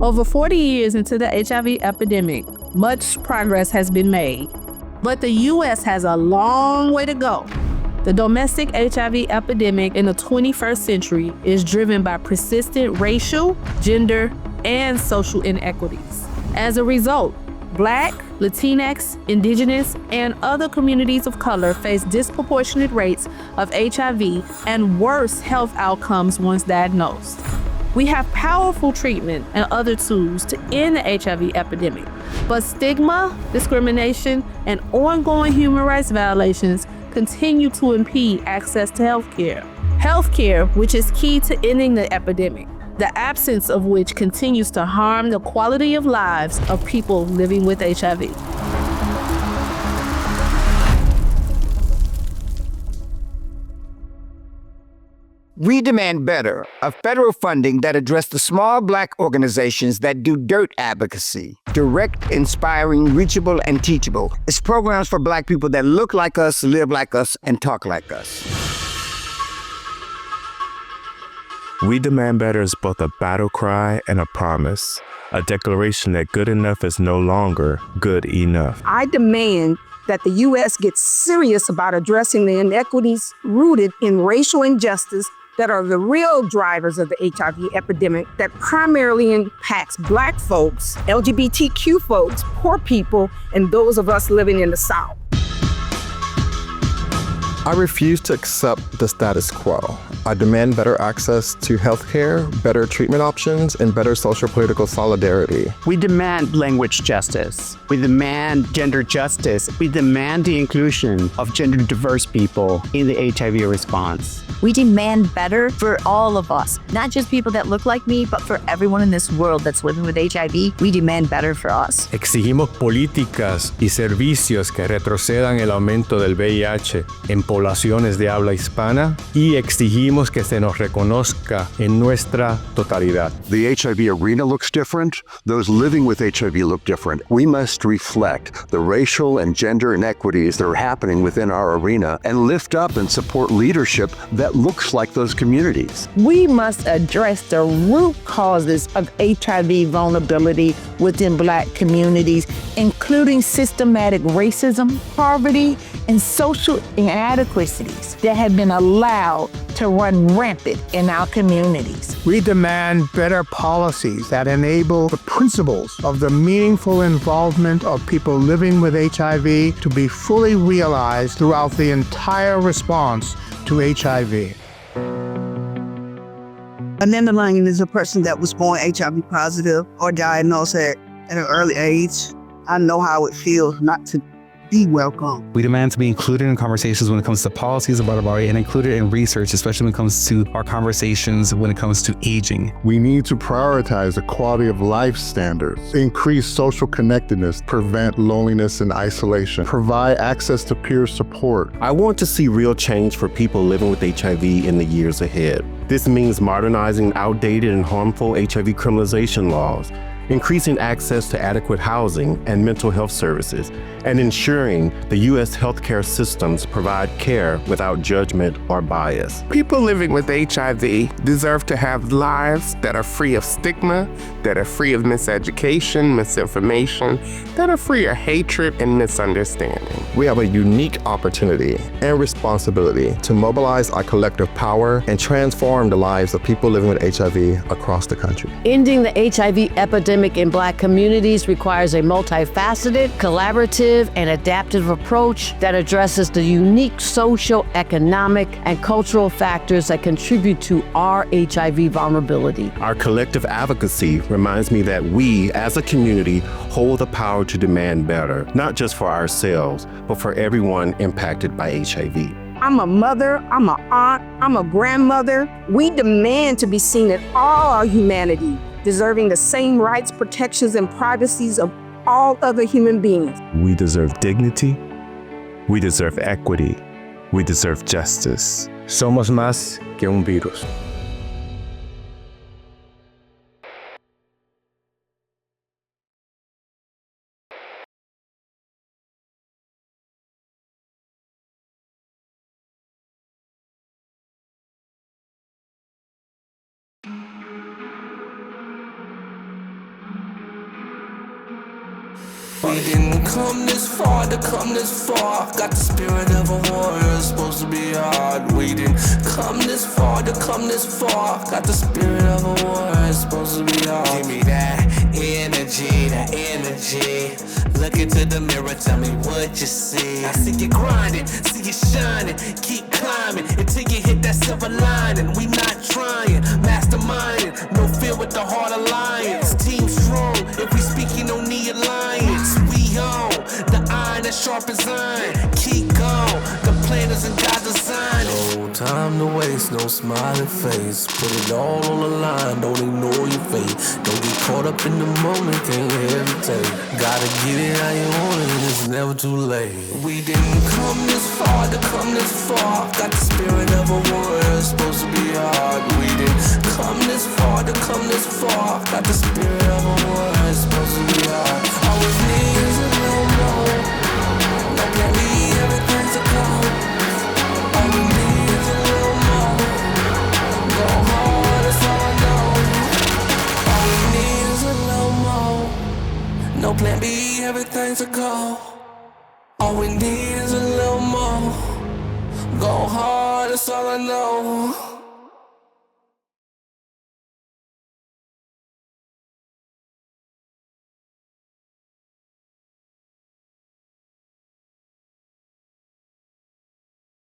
Over 40 years into the HIV epidemic, much progress has been made, but the U.S. has a long way to go. The domestic HIV epidemic in the 21st century is driven by persistent racial, gender, and social inequities. As a result, Black, Latinx, Indigenous, and other communities of color face disproportionate rates of HIV and worse health outcomes once diagnosed. We have powerful treatment and other tools to end the HIV epidemic, but stigma, discrimination, and ongoing human rights violations continue to impede access to healthcare. Healthcare, which is key to ending the epidemic, the absence of which continues to harm the quality of lives of people living with HIV. We demand better, a federal funding that address the small Black organizations that do dirt advocacy. Direct, inspiring, reachable, and teachable. It's programs for Black people that look like us, live like us, and talk like us. We Demand Better is both a battle cry and a promise, a declaration that good enough is no longer good enough. I demand that the U.S. gets serious about addressing the inequities rooted in racial injustice that are the real drivers of the HIV epidemic that primarily impacts Black folks, LGBTQ folks, poor people, and those of us living in the South. I refuse to accept the status quo. I demand better access to healthcare, better treatment options, and better social political solidarity. We demand language justice. We demand gender justice. We demand the inclusion of gender diverse people in the HIV response. We demand better for all of us, not just people that look like me, but for everyone in this world that's living with HIV. We demand better for us. Exigimos políticas y servicios que retrocedan el aumento del VIH en poblaciones de habla hispana y exigimos que se nos reconozca en nuestra totalidad. The HIV arena looks different. Those living with HIV look different. We must reflect the racial and gender inequities that are happening within our arena and lift up and support leadership that looks like those communities. We must address the root causes of HIV vulnerability within Black communities, including systematic racism, poverty, and social inadequacies that have been allowed to run rampant in our communities. We demand better policies that enable the principles of the meaningful involvement of people living with HIV to be fully realized throughout the entire response to HIV. An underlying is a person that was born HIV positive or diagnosed at an early age. I know how it feels not to be welcome. We demand to be included in conversations when it comes to policies about our and included in research, especially when it comes to our conversations when it comes to aging. We need to prioritize the quality of life standards, increase social connectedness, prevent loneliness and isolation, provide access to peer support. I want to see real change for people living with HIV in the years ahead. This means modernizing outdated and harmful HIV criminalization laws, increasing access to adequate housing and mental health services, and ensuring the U.S. healthcare systems provide care without judgment or bias. People living with HIV deserve to have lives that are free of stigma, that are free of miseducation, misinformation, that are free of hatred and misunderstanding. We have a unique opportunity and responsibility to mobilize our collective power and transform the lives of people living with HIV across the country. Ending the HIV epidemic in Black communities requires a multifaceted, collaborative, and adaptive approach that addresses the unique social, economic, and cultural factors that contribute to our HIV vulnerability. Our collective advocacy reminds me that we, as a community, hold the power to demand better, not just for ourselves, but for everyone impacted by HIV. I'm a mother, I'm an aunt, I'm a grandmother. We demand to be seen in all our humanity, deserving the same rights, protections, and privacies of all other human beings. We deserve dignity. We deserve equity. We deserve justice. Somos más que un virus. We didn't come this far to come this far. Got the spirit of a warrior, it's supposed to be hard. We didn't come this far to come this far. Got the spirit of a warrior, it's supposed to be hard. Give me that energy, that energy. Look into the mirror, tell me what you see. I see you grinding, see you shining. Keep climbing until you hit that silver lining. We not trying, masterminding. No fear with the heart alliance. Team strong, if we speak, you don't need alliance. We on the iron as sharp as iron. Keep going, the plan is in God's design. No time to waste, no smiling face. Put it all on the line, don't ignore your fate. Don't get caught up in the moment, can't hesitate. Gotta get it how you want it, it's never too late. We didn't come this far to come this far. Got the spirit of a warrior, it's supposed to be hard. We didn't come this far to come this far. Got the spirit of a warrior, it's supposed to be hard. All we need is a little more. No plan B, everything's a go. All we need is a little more. Go hard, that's all I know. All we need is a little more. No plan B, everything's a go. All we need is a little more. Go hard, that's all I know.